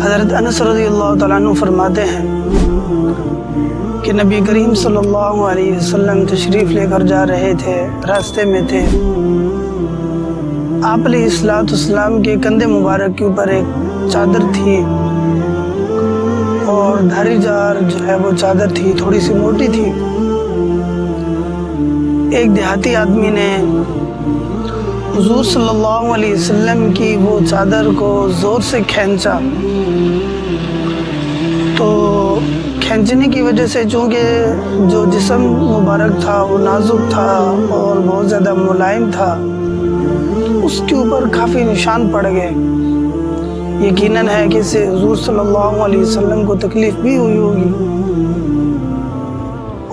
حضرت انس رضی اللہ تعالیٰ عنہ فرماتے ہیں کہ نبی کریم صلی اللہ علیہ وسلم تشریف لے کر جا رہے تھے، راستے میں تھے، آپ علیہ السلام کے کندھے مبارک کے اوپر ایک چادر تھی اور دھاری جار جو ہے وہ چادر تھی، تھوڑی سی موٹی تھی۔ ایک دیہاتی آدمی نے حضور صلی اللہ علیہ وسلم کی وہ چادر کو زور سے کھینچا، تو کھینچنے کی وجہ سے چونکہ جو جسم مبارک تھا وہ نازک تھا اور بہت زیادہ ملائم تھا، اس کے اوپر کافی نشان پڑ گئے۔ یقیناً ہے کہ اس سے حضور صلی اللہ علیہ وسلم کو تکلیف بھی ہوئی ہوگی۔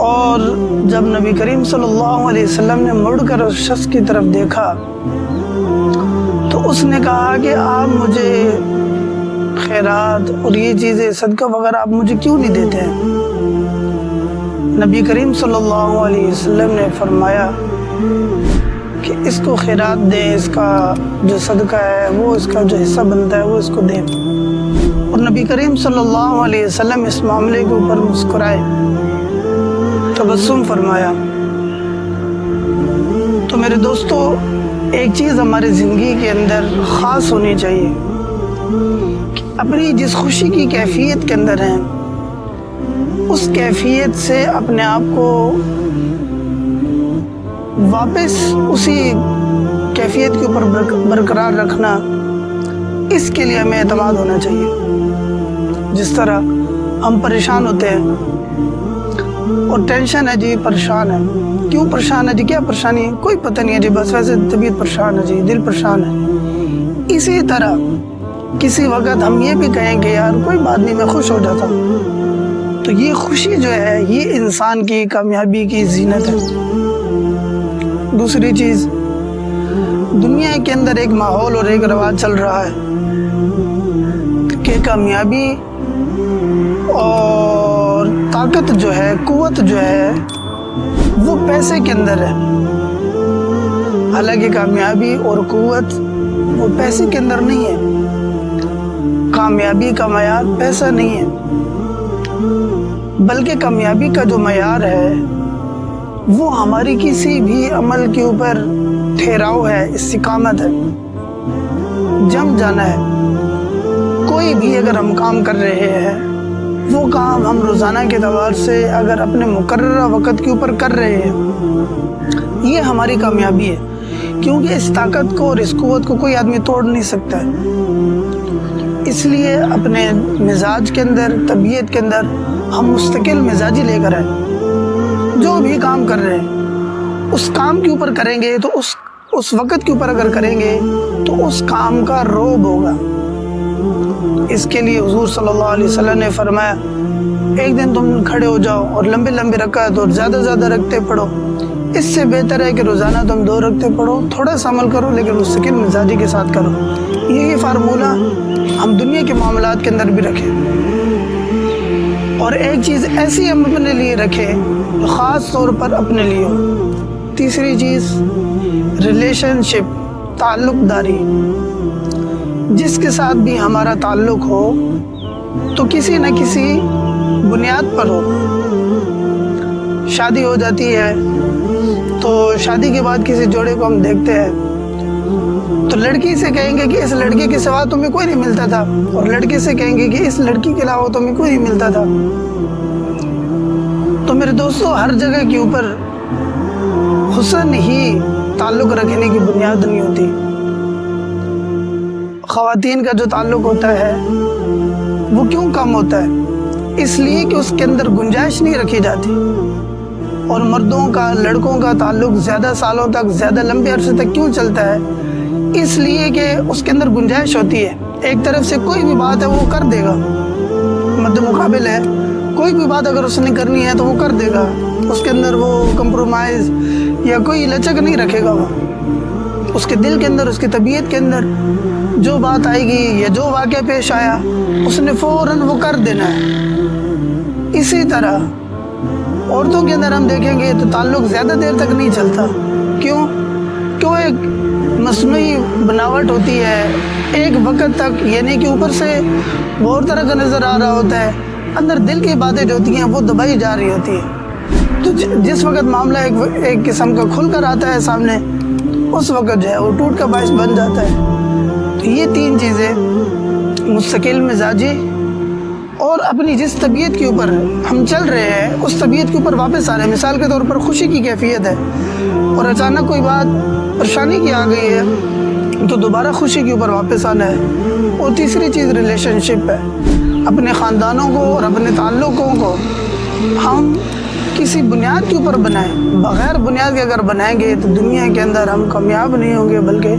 اور جب نبی کریم صلی اللہ علیہ وسلم نے مڑ کر اس شخص کی طرف دیکھا تو اس نے کہا کہ آپ مجھے خیرات اور یہ چیزیں صدقہ وغیرہ آپ مجھے کیوں نہیں دیتے ہیں؟ نبی کریم صلی اللہ علیہ وسلم نے فرمایا کہ اس کو خیرات دیں، اس کا جو صدقہ ہے وہ اس کا جو حصہ بنتا ہے وہ اس کو دیں۔ اور نبی کریم صلی اللہ علیہ وسلم اس معاملے کے اوپر مسکرائے، تبسم فرمایا۔ تو میرے دوستو، ایک چیز ہماری زندگی کے اندر خاص ہونی چاہیے کہ اپنی جس خوشی کی کیفیت کے اندر ہیں اس کیفیت سے اپنے آپ کو واپس اسی کیفیت کے اوپر برقرار رکھنا، اس کے لیے ہمیں اعتماد ہونا چاہیے۔ جس طرح ہم پریشان ہوتے ہیں اور ٹینشن ہے جی، پریشان ہے، کیوں پریشان ہے جی، کیا پریشانی ہے، کوئی پتہ نہیں ہے جی، بس ویسے طبیعت پریشان ہے جی، دل پریشان ہے۔ اسی طرح کسی وقت ہم یہ بھی کہیں کہ یار کوئی بات نہیں، میں خوش ہو جاتا ہوں، تو یہ خوشی جو ہے یہ انسان کی کامیابی کی زینت ہے۔ دوسری چیز، دنیا کے اندر ایک ماحول اور ایک رواج چل رہا ہے کہ کامیابی اور طاقت جو ہے، قوت جو ہے وہ پیسے کے اندر ہے۔ حالانکہ کامیابی اور قوت وہ پیسے کے اندر نہیں ہے۔ کامیابی کا معیار پیسہ نہیں ہے، بلکہ کامیابی کا جو معیار ہے وہ ہماری کسی بھی عمل کے اوپر ٹھہراؤ ہے، استقامت ہے، جم جانا ہے۔ کوئی بھی اگر ہم کام کر رہے ہیں، وہ کام ہم روزانہ کے اعتبار سے اگر اپنے مقررہ وقت کے اوپر کر رہے ہیں، یہ ہماری کامیابی ہے، کیونکہ اس طاقت کو اور اس قوت کو کوئی آدمی توڑ نہیں سکتا ہے۔ اس لیے اپنے مزاج کے اندر، طبیعت کے اندر ہم مستقل مزاجی لے کر آئیں۔ جو بھی کام کر رہے ہیں اس کام کے اوپر کریں گے تو اس وقت کے اوپر اگر کریں گے تو اس کام کا روب ہوگا۔ اس کے لیے حضور صلی اللہ علیہ وسلم نے فرمایا، ایک دن تم کھڑے ہو جاؤ اور لمبے لمبے رکعت اور زیادہ زیادہ رکھتے پڑھو، اس سے بہتر ہے کہ روزانہ تم 2 رکعتیں پڑھو، تھوڑا سا عمل کرو لیکن مستقل مزاجی کے ساتھ کرو۔ یہ فارمولہ ہم دنیا کے معاملات کے اندر بھی رکھیں، اور ایک چیز ایسی ہم اپنے لیے رکھیں جو خاص طور پر اپنے لیے ہو۔ تیسری چیز، ریلیشن شپ، تعلق داری۔ جس کے ساتھ بھی ہمارا تعلق ہو تو کسی نہ کسی بنیاد پر ہو۔ شادی ہو جاتی ہے تو شادی کے بعد کسی جوڑے کو ہم دیکھتے ہیں تو لڑکی سے کہیں گے کہ اس لڑکے کے سوا تمہیں کوئی نہیں ملتا تھا، اور لڑکے سے کہیں گے کہ اس لڑکی کے علاوہ تمہیں کوئی نہیں ملتا تھا۔ تو میرے دوستو، ہر جگہ کے اوپر حسن ہی تعلق رکھنے کی بنیاد نہیں ہوتی۔ خواتین کا جو تعلق ہوتا ہے وہ کیوں کم ہوتا ہے؟ اس لیے کہ اس کے اندر گنجائش نہیں رکھی جاتی، اور مردوں کا، لڑکوں کا تعلق زیادہ سالوں تک، زیادہ لمبے عرصے تک کیوں چلتا ہے؟ اس لیے کہ اس کے اندر گنجائش ہوتی ہے، ایک طرف سے کوئی بھی بات ہے وہ کر دے گا، مد مقابل ہے کوئی بھی بات اگر اس نے کرنی ہے تو وہ کر دے گا، اس کے اندر وہ کمپرومائز یا کوئی لچک نہیں رکھے گا۔ وہ اس کے دل کے اندر، اس کی طبیعت کے اندر جو بات آئے گی یا جو واقعہ پیش آیا اس نے فوراً وہ کر دینا ہے۔ اسی طرح عورتوں کے اندر ہم دیکھیں گے تو تعلق زیادہ دیر تک نہیں چلتا۔ کیوں؟ ایک مصنوعی بناوٹ ہوتی ہے، ایک وقت تک، یعنی کہ اوپر سے بہت طرح کا نظر آ رہا ہوتا ہے، اندر دل کی باتیں جو ہوتی ہیں وہ دبائی جا رہی ہوتی ہے۔ تو جس وقت معاملہ ایک قسم کا کھل کر آتا ہے سامنے، اس وقت جو ہے وہ ٹوٹ کا باعث بن جاتا ہے۔ تو یہ تین چیزیں، مستقل مزاجی اور اپنی جس طبیعت کے اوپر ہم چل رہے ہیں اس طبیعت کے اوپر واپس آ رہے ہیں۔ مثال کے طور پر خوشی کی کیفیت ہے اور اچانک کوئی بات پریشانی کی آ گئی ہے تو دوبارہ خوشی کے اوپر واپس آنا ہے۔ اور تیسری چیز ریلیشن شپ ہے، اپنے خاندانوں کو اور اپنے تعلقوں کو ہم کسی بنیاد کے اوپر بنائیں۔ بغیر بنیاد کے اگر بنائیں گے تو دنیا کے اندر ہم کامیاب نہیں ہوں گے بلکہ